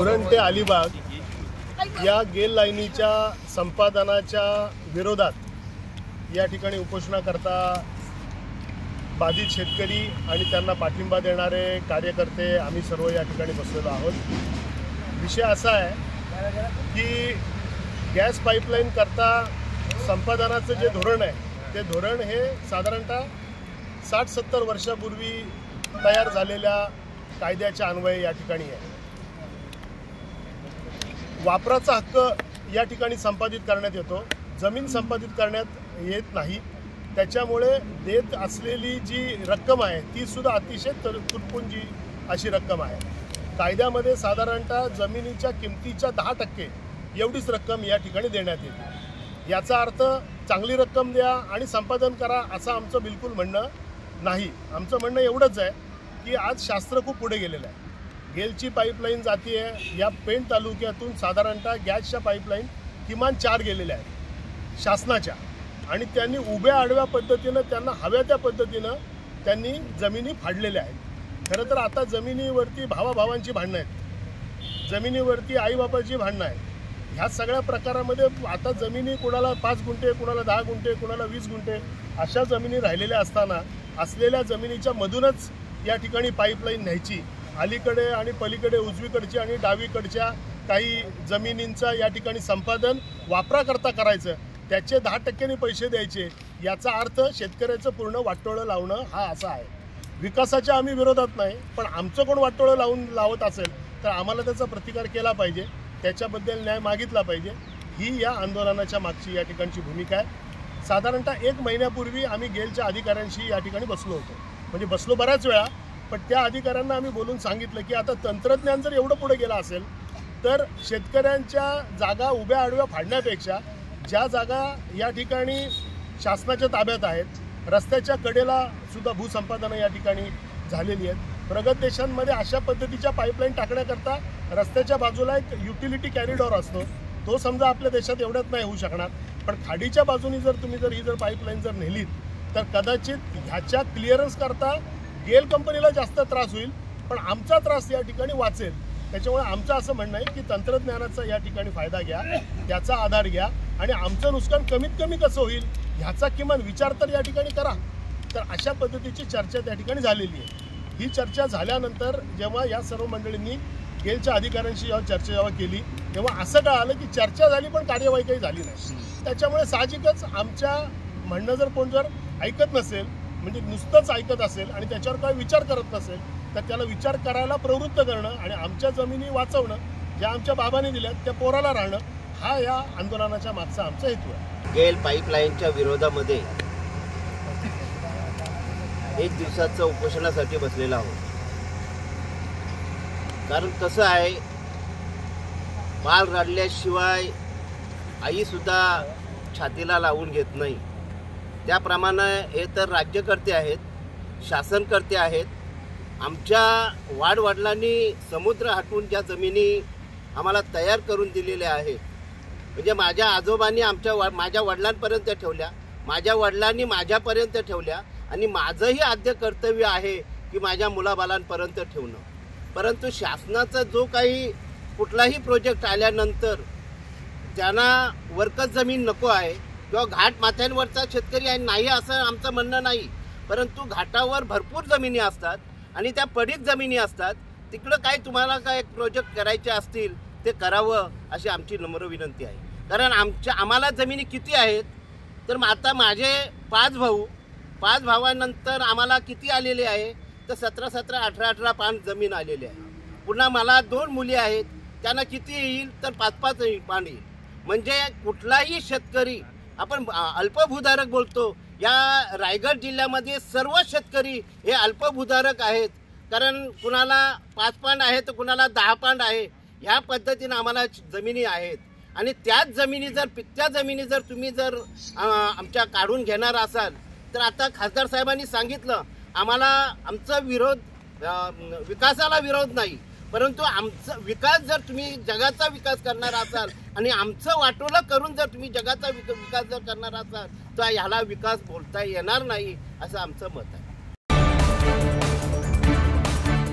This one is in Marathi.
धोरण ते अलिबाग या गेल लाईनीच्या संपादनाच्या विरोधात या ठिकाणी उपोषणाकरता बाधित शेतकरी आणि त्यांना पाठिंबा देणारे कार्यकर्ते आम्ही सर्व या ठिकाणी बसलेलो आहोत। विषय असा आहे की गॅस पाईपलाईन करता संपादनाचं जे धोरण आहे ते धोरण हे साधारणतः 60-70 वर्षापूर्वी तयार झालेल्या कायद्याच्या अन्वये या ठिकाणी आहे। वापराचा हक्क या ठिकाणी संपादित करण्यात येतो, जमीन संपादित करण्यात येत नाही। त्याच्यामुळे देत असलेली जी रक्कम आहे ती सुद्धा अतिशय तुटपुंजी अशी रक्कम आहे। कायद्यामध्ये साधारणतः जमिनीच्या किमतीच्या 10% एवढीच रक्कम या ठिकाणी देण्यात येते। याचा अर्थ चांगली रक्कम द्या आणि संपादन करा असं आमचं बिलकुल म्हणणं नाही। आमचं म्हणणं एवढंच आहे की आज शास्त्र खूप पुढे गेलेलं आहे। गेलची पाईपलाईन जाती आहे, या पेण तालुक्यातून साधारणतः गॅसच्या पाईपलाईन किमान 4 गेलेल्या आहेत शासनाच्या, आणि त्यांनी उभ्या आडव्या पद्धतीनं त्यांना हव्या त्या पद्धतीनं त्यांनी जमिनी फाडलेल्या आहेत। खरं तर आता जमिनीवरती भावाभावांची भांडणं आहेत, जमिनीवरती आईबापाची भांडणं आहेत। ह्या सगळ्या प्रकारामध्ये आता जमिनी कोणाला 5 गुंठे, कोणाला 10 गुंठे, कोणाला 20 गुंठे अशा जमिनी राहिलेल्या असताना असलेल्या जमिनीच्या मधूनच या ठिकाणी पाईपलाईन न्यायची, अलीकडे आणि पलीकडे उजवीकडच्या आणि डावीकडच्या काही जमिनींचा या ठिकाणी संपादन वापराकरता करायचं, त्याचे 10% पैसे द्यायचे। याचा अर्थ शेतकऱ्याचं पूर्ण वाटोळं लावणं हा असा आहे। विकासाच्या आम्ही विरोधात नाही, पण आमचं कोण वाटोळं लावत असेल तर आम्हाला त्याचा प्रतिकार केला पाहिजे, त्याच्याबद्दल न्याय मागितला पाहिजे। ही या आंदोलनाच्या मागची या ठिकाणची भूमिका आहे। साधारणतः 1 महिन्यापूर्वी आम्ही गेलच्या अधिकाऱ्यांशी या ठिकाणी बसलो होतो, म्हणजे बसलो बऱ्याच वेळा, पण त्या अधिकाऱ्यांना आम्ही बोलून सांगितलं की आता तंत्रज्ञान जर एवढं पुढे गेलं असेल तर शेतकऱ्यांच्या जागा उभ्या आडव्या फाडण्यापेक्षा ज्या जागा या ठिकाणी शासनाच्या ताब्यात आहेत, रस्त्याच्या कडेला सुद्धा भूसंपादनं या ठिकाणी झालेली आहेत। प्रगत देशांमध्ये अशा पद्धतीच्या पाईपलाईन टाकण्याकरता रस्त्याच्या बाजूला एक युटिलिटी कॅरिडॉर असतो, तो समजा आपल्या देशात एवढ्यात नाही होऊ शकणार, पण खाडीच्या बाजूनी जर तुम्ही ही जर पाईपलाईन जर नेलीत तर कदाचित ह्याच्या क्लिअरन्स करता गेल कंपनीला जास्त त्रास होईल, पण आमचा त्रास या ठिकाणी वाचेल। त्याच्यामुळे आमचं असं म्हणणं आहे की तंत्रज्ञानाचा या ठिकाणी फायदा घ्या, त्याचा आधार घ्या आणि आमचं नुकसान कमीत कमी कसं होईल ह्याचा किमान विचार तर या ठिकाणी करा। तर अशा पद्धतीची चर्चा त्या ठिकाणी झालेली आहे। ही चर्चा झाल्यानंतर जेव्हा या सर्व मंडळींनी गेलच्या अधिकाऱ्यांशी जेव्हा केली तेव्हा असं कळालं की चर्चा झाली पण कार्यवाही काही झाली नाही। त्याच्यामुळे साहजिकच आमच्या म्हणणं जर कोण जर ऐकत नसेल, म्हणजे नुसतंच ऐकत असेल आणि त्याच्यावर काही विचार करत नसेल तर त्याला विचार करायला प्रवृत्त करणं आणि आमच्या जमिनी वाचवणं, ज्या आमच्या बाबांनी दिल्यात त्या पोराला राहणं, हा या आंदोलनाच्या मागचा आमचा हेतू आहे। गेल पाईपलाईनच्या विरोधामध्ये 1 दिवसाचं उपोषणासाठी बसलेला आहोत। कारण कसं आहे, बाळ रडल्याशिवाय आईसुद्धा छातीला लावून घेत नाही, त्याप्रमाणे हे तर राज्यकर्ते आहेत, शासनकर्ते आहेत। आमच्या वाडवडिलांनी समुद्र हटवून ज्या जमिनी आम्हाला तयार करून दिलेल्या आहेत, म्हणजे माझ्या आजोबांनी माझ्या वडिलांपर्यंत ठेवल्या, माझ्या वडिलांनी माझ्यापर्यंत ठेवल्या, आणि माझंही आद्य कर्तव्य आहे की माझ्या मुलाबालांपर्यंत ठेवणं। परंतु शासनाचा जो काही कुठलाही प्रोजेक्ट आल्यानंतर त्यांना वरकत जमीन नको आहे किंवा घाट माथ्यांवरचा शेतकरी आहे नाही असं आमचं म्हणणं नाही, परंतु घाटावर भरपूर जमिनी असतात आणि त्या पडीक जमिनी असतात, तिकडं काय तुम्हाला काय प्रोजेक्ट करायचे असतील ते करावं अशी आमची नम्र विनंती आहे। कारण आम्हाला जमिनी किती आहेत तर आता माझे 5 भाऊ, 5 भावांनंतर आम्हाला किती आलेले आहे तर 17-17, 18-18 पान जमीन आलेली आहे। पुन्हा मला 2 मुली आहेत, त्यांना किती येईल तर 5-5 पान येईल। म्हणजे कुठलाही शेतकरी, आपण अल्पभूधारक बोलतो, या रायगड जिल्ह्यामध्ये सर्व शेतकरी हे अल्पभूधारक आहेत। कारण कुणाला 5 पान आहे तर कुणाला 10 पान आहे, ह्या पद्धतीने आम्हाला जमिनी आहेत। आणि त्याच जमिनी जर तुम्ही जर आमच्या काढून घेणार असाल तर आता खासदार साहेबांनी सांगितलं आम्हाला आमचा विरोध विकासाला विरोध नाही, परंतु आमचा विकास जर तुम्ही जगाचा विकास करणार असाल आणि आमचं वाटोळं करून जर तुम्ही जगाचा विकास जर करणार असाल तर ह्याला विकास बोलता येणार नाही असं आमचं मत आहे।